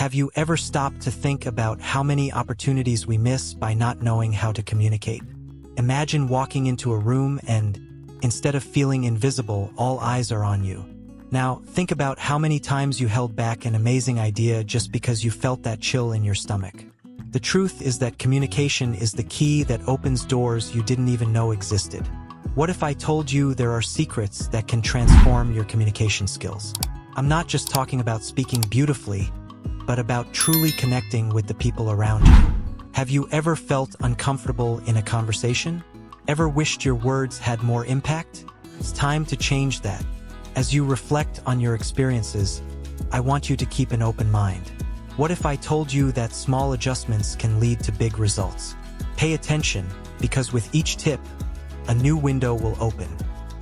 Have you ever stopped to think about how many opportunities we miss by not knowing how to communicate? Imagine walking into a room and, instead of feeling invisible, all eyes are on you. Now, think about how many times you held back an amazing idea just because you felt that chill in your stomach. The truth is that communication is the key that opens doors you didn't even know existed. What if I told you there are secrets that can transform your communication skills? I'm not just talking about speaking beautifully, but about truly connecting with the people around you. Have you ever felt uncomfortable in a conversation? Ever wished your words had more impact? It's time to change that. As you reflect on your experiences, I want you to keep an open mind. What if I told you that small adjustments can lead to big results? Pay attention, because with each tip, a new window will open.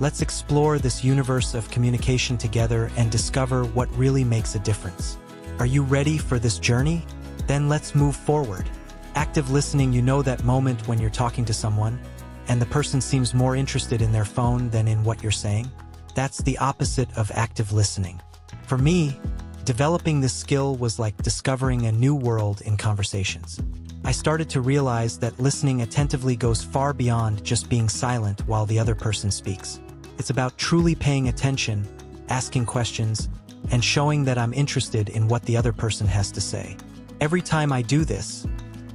Let's explore this universe of communication together and discover what really makes a difference. Are you ready for this journey? Then let's move forward. Active listening, you know that moment when you're talking to someone, and the person seems more interested in their phone than in what you're saying? That's the opposite of active listening. For me, developing this skill was like discovering a new world in conversations. I started to realize that listening attentively goes far beyond just being silent while the other person speaks. It's about truly paying attention, asking questions, and showing that I'm interested in what the other person has to say. Every time I do this,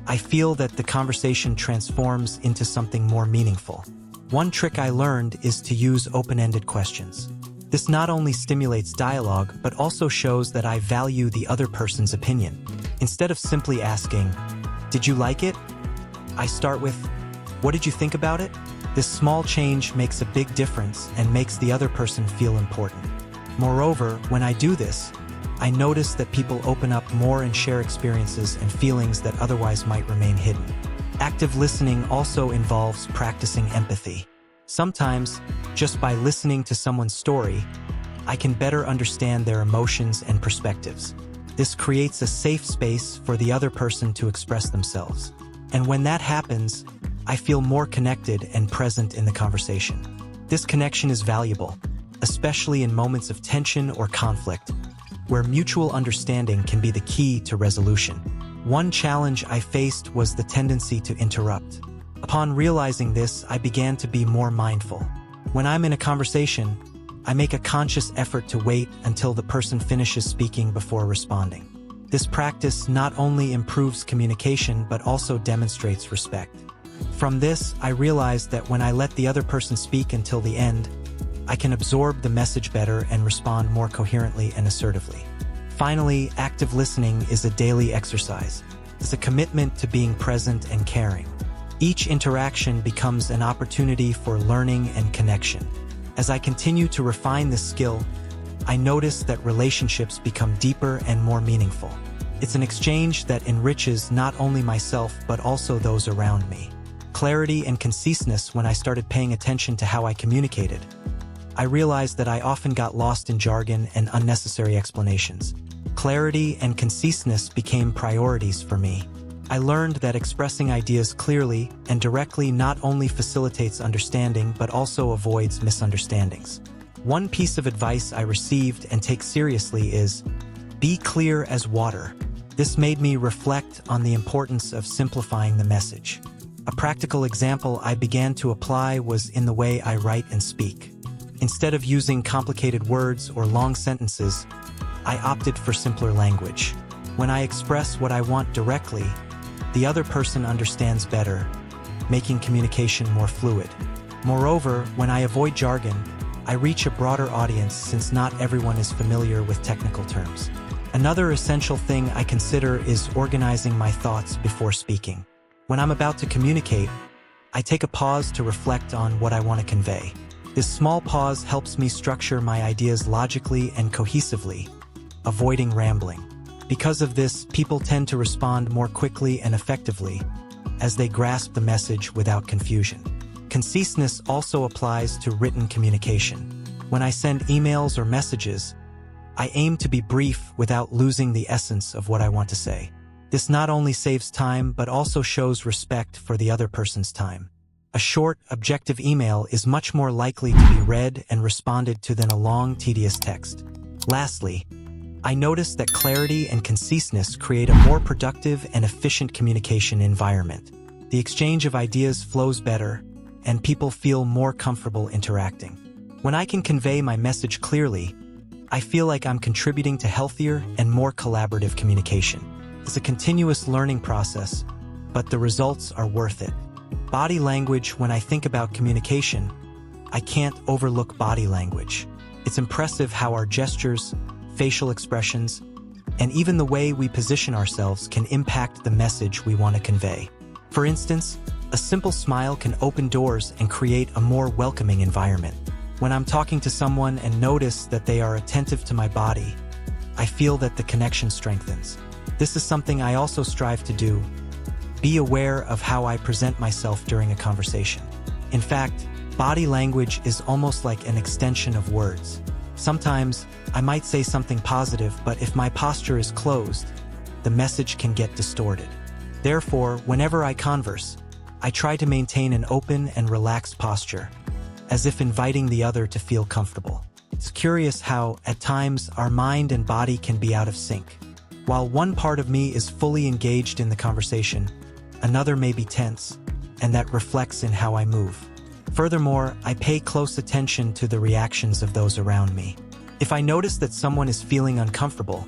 I feel that the conversation transforms into something more meaningful. One trick I learned is to use open-ended questions. This not only stimulates dialogue, but also shows that I value the other person's opinion. Instead of simply asking, "Did you like it?" I start with, "What did you think about it?" This small change makes a big difference and makes the other person feel important. Moreover, when I do this, I notice that people open up more and share experiences and feelings that otherwise might remain hidden. Active listening also involves practicing empathy. Sometimes, just by listening to someone's story, I can better understand their emotions and perspectives. This creates a safe space for the other person to express themselves. And when that happens, I feel more connected and present in the conversation. This connection is valuable, especially in moments of tension or conflict, where mutual understanding can be the key to resolution. One challenge I faced was the tendency to interrupt. Upon realizing this, I began to be more mindful. When I'm in a conversation, I make a conscious effort to wait until the person finishes speaking before responding. This practice not only improves communication but also demonstrates respect. From this, I realized that when I let the other person speak until the end, I can absorb the message better and respond more coherently and assertively. Finally, active listening is a daily exercise. It's a commitment to being present and caring. Each interaction becomes an opportunity for learning and connection. As I continue to refine this skill, I notice that relationships become deeper and more meaningful. It's an exchange that enriches not only myself but also those around me. Clarity and conciseness. When I started paying attention to how I communicated, I realized that I often got lost in jargon and unnecessary explanations. Clarity and conciseness became priorities for me. I learned that expressing ideas clearly and directly not only facilitates understanding but also avoids misunderstandings. One piece of advice I received and take seriously is, be clear as water. This made me reflect on the importance of simplifying the message. A practical example I began to apply was in the way I write and speak. Instead of using complicated words or long sentences, I opted for simpler language. When I express what I want directly, the other person understands better, making communication more fluid. Moreover, when I avoid jargon, I reach a broader audience since not everyone is familiar with technical terms. Another essential thing I consider is organizing my thoughts before speaking. When I'm about to communicate, I take a pause to reflect on what I want to convey. This small pause helps me structure my ideas logically and cohesively, avoiding rambling. Because of this, people tend to respond more quickly and effectively, as they grasp the message without confusion. Conciseness also applies to written communication. When I send emails or messages, I aim to be brief without losing the essence of what I want to say. This not only saves time but also shows respect for the other person's time. A short, objective email is much more likely to be read and responded to than a long, tedious text. Lastly, I noticed that clarity and conciseness create a more productive and efficient communication environment. The exchange of ideas flows better, and people feel more comfortable interacting. When I can convey my message clearly, I feel like I'm contributing to healthier and more collaborative communication. It's a continuous learning process, but the results are worth it. Body language. When I think about communication, I can't overlook body language. It's impressive how our gestures, facial expressions, and even the way we position ourselves can impact the message we want to convey. For instance, a simple smile can open doors and create a more welcoming environment. When I'm talking to someone and notice that they are attentive to my body, I feel that the connection strengthens. This is something I also strive to do. Be aware of how I present myself during a conversation. In fact, body language is almost like an extension of words. Sometimes, I might say something positive, but if my posture is closed, the message can get distorted. Therefore, whenever I converse, I try to maintain an open and relaxed posture, as if inviting the other to feel comfortable. It's curious how, at times, our mind and body can be out of sync. While one part of me is fully engaged in the conversation, another may be tense, and that reflects in how I move. Furthermore, I pay close attention to the reactions of those around me. If I notice that someone is feeling uncomfortable,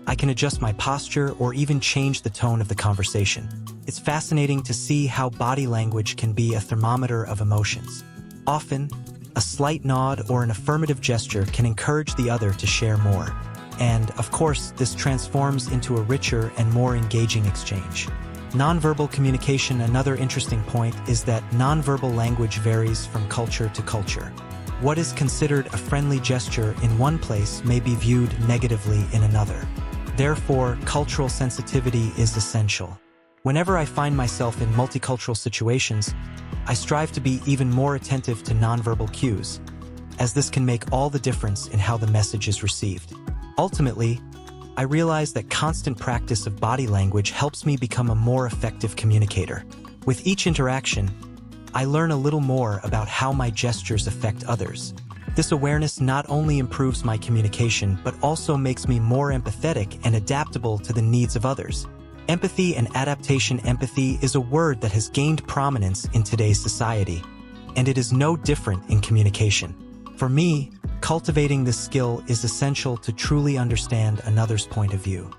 I can adjust my posture or even change the tone of the conversation. It's fascinating to see how body language can be a thermometer of emotions. Often, a slight nod or an affirmative gesture can encourage the other to share more. And, of course, this transforms into a richer and more engaging exchange. Nonverbal communication. Another interesting point is that nonverbal language varies from culture to culture. What is considered a friendly gesture in one place may be viewed negatively in another. Therefore, cultural sensitivity is essential. Whenever I find myself in multicultural situations, I strive to be even more attentive to nonverbal cues, as this can make all the difference in how the message is received. Ultimately, I realize that constant practice of body language helps me become a more effective communicator. With each interaction, I learn a little more about how my gestures affect others. This awareness not only improves my communication, but also makes me more empathetic and adaptable to the needs of others. Empathy and adaptation. Empathy is a word that has gained prominence in today's society, and it is no different in communication. For me, cultivating this skill is essential to truly understand another's point of view.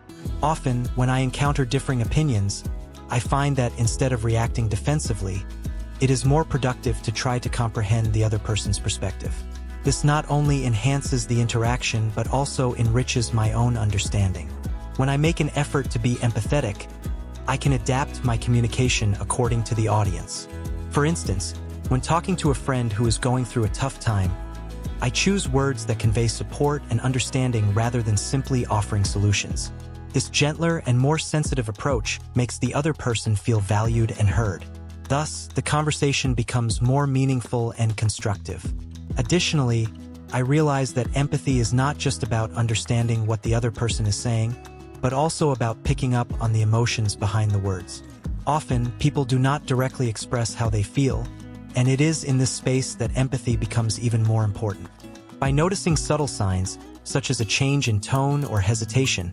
Often, when I encounter differing opinions, I find that instead of reacting defensively, it is more productive to try to comprehend the other person's perspective. This not only enhances the interaction, but also enriches my own understanding. When I make an effort to be empathetic, I can adapt my communication according to the audience. For instance, when talking to a friend who is going through a tough time, I choose words that convey support and understanding rather than simply offering solutions. This gentler and more sensitive approach makes the other person feel valued and heard. Thus, the conversation becomes more meaningful and constructive. Additionally, I realize that empathy is not just about understanding what the other person is saying, but also about picking up on the emotions behind the words. Often, people do not directly express how they feel, and it is in this space that empathy becomes even more important. By noticing subtle signs, such as a change in tone or hesitation,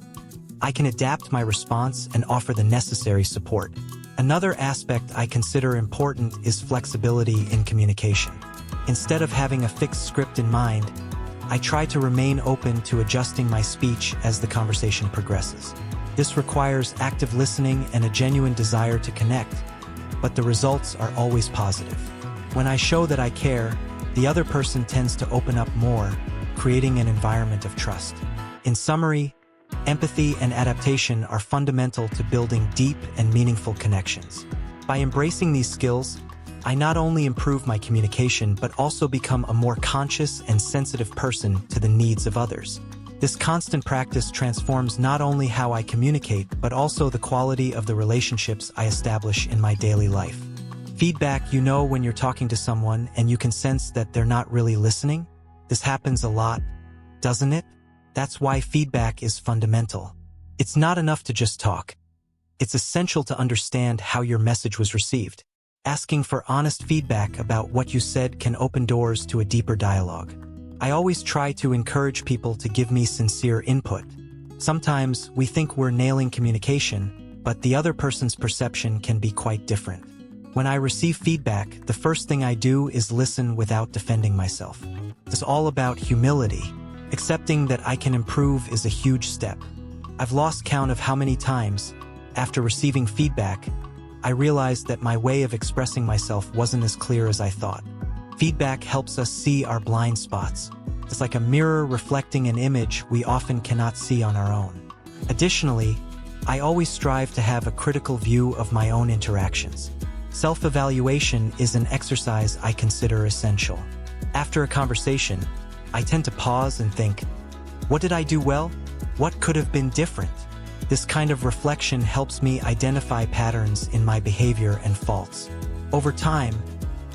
I can adapt my response and offer the necessary support. Another aspect I consider important is flexibility in communication. Instead of having a fixed script in mind, I try to remain open to adjusting my speech as the conversation progresses. This requires active listening and a genuine desire to connect, but the results are always positive. When I show that I care, the other person tends to open up more, creating an environment of trust. In summary, empathy and adaptation are fundamental to building deep and meaningful connections. By embracing these skills, I not only improve my communication but also become a more conscious and sensitive person to the needs of others. This constant practice transforms not only how I communicate but also the quality of the relationships I establish in my daily life. Feedback. You know when you're talking to someone and you can sense that they're not really listening? This happens a lot, doesn't it? That's why feedback is fundamental. It's not enough to just talk. It's essential to understand how your message was received. Asking for honest feedback about what you said can open doors to a deeper dialogue. I always try to encourage people to give me sincere input, Sometimes we think we're nailing communication, but the other person's perception can be quite different. When I receive feedback, the first thing I do is listen without defending myself. It's all about humility. Accepting that I can improve is a huge step. I've lost count of how many times, after receiving feedback, I realized that my way of expressing myself wasn't as clear as I thought. Feedback helps us see our blind spots. It's like a mirror reflecting an image we often cannot see on our own. Additionally, I always strive to have a critical view of my own interactions. Self-evaluation is an exercise I consider essential. After a conversation, I tend to pause and think, what did I do well? What could have been different? This kind of reflection helps me identify patterns in my behavior and faults. Over time,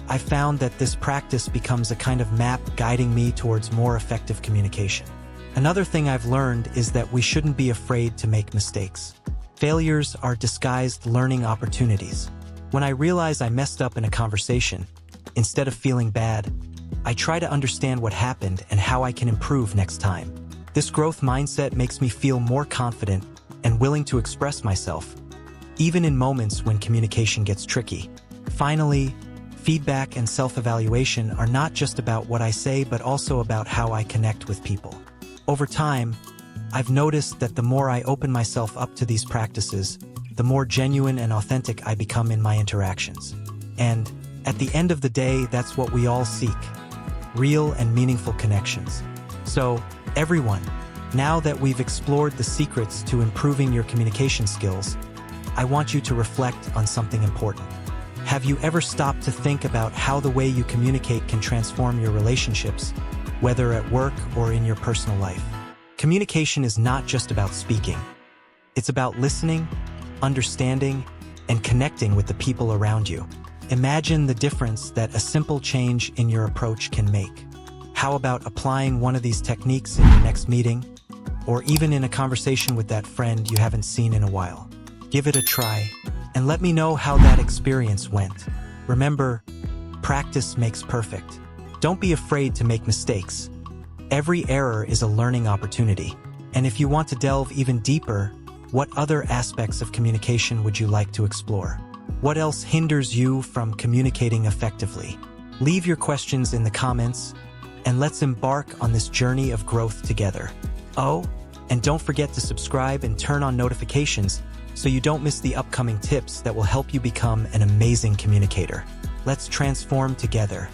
I've found that this practice becomes a kind of map guiding me towards more effective communication. Another thing I've learned is that we shouldn't be afraid to make mistakes. Failures are disguised learning opportunities. When I realize I messed up in a conversation, instead of feeling bad, I try to understand what happened and how I can improve next time. This growth mindset makes me feel more confident and willing to express myself, even in moments when communication gets tricky. Finally, feedback and self-evaluation are not just about what I say, but also about how I connect with people. Over time, I've noticed that the more I open myself up to these practices, the more genuine and authentic I become in my interactions. And at the end of the day, that's what we all seek: real and meaningful connections. So, everyone, now that we've explored the secrets to improving your communication skills, I want you to reflect on something important. Have you ever stopped to think about how the way you communicate can transform your relationships, whether at work or in your personal life? Communication is not just about speaking. It's about listening, understanding, and connecting with the people around you. Imagine the difference that a simple change in your approach can make. How about applying one of these techniques in your next meeting, or even in a conversation with that friend you haven't seen in a while? Give it a try, and let me know how that experience went. Remember, practice makes perfect. Don't be afraid to make mistakes. Every error is a learning opportunity. And if you want to delve even deeper, what other aspects of communication would you like to explore? What else hinders you from communicating effectively? Leave your questions in the comments, and let's embark on this journey of growth together. Oh, and don't forget to subscribe and turn on notifications so you don't miss the upcoming tips that will help you become an amazing communicator. Let's transform together.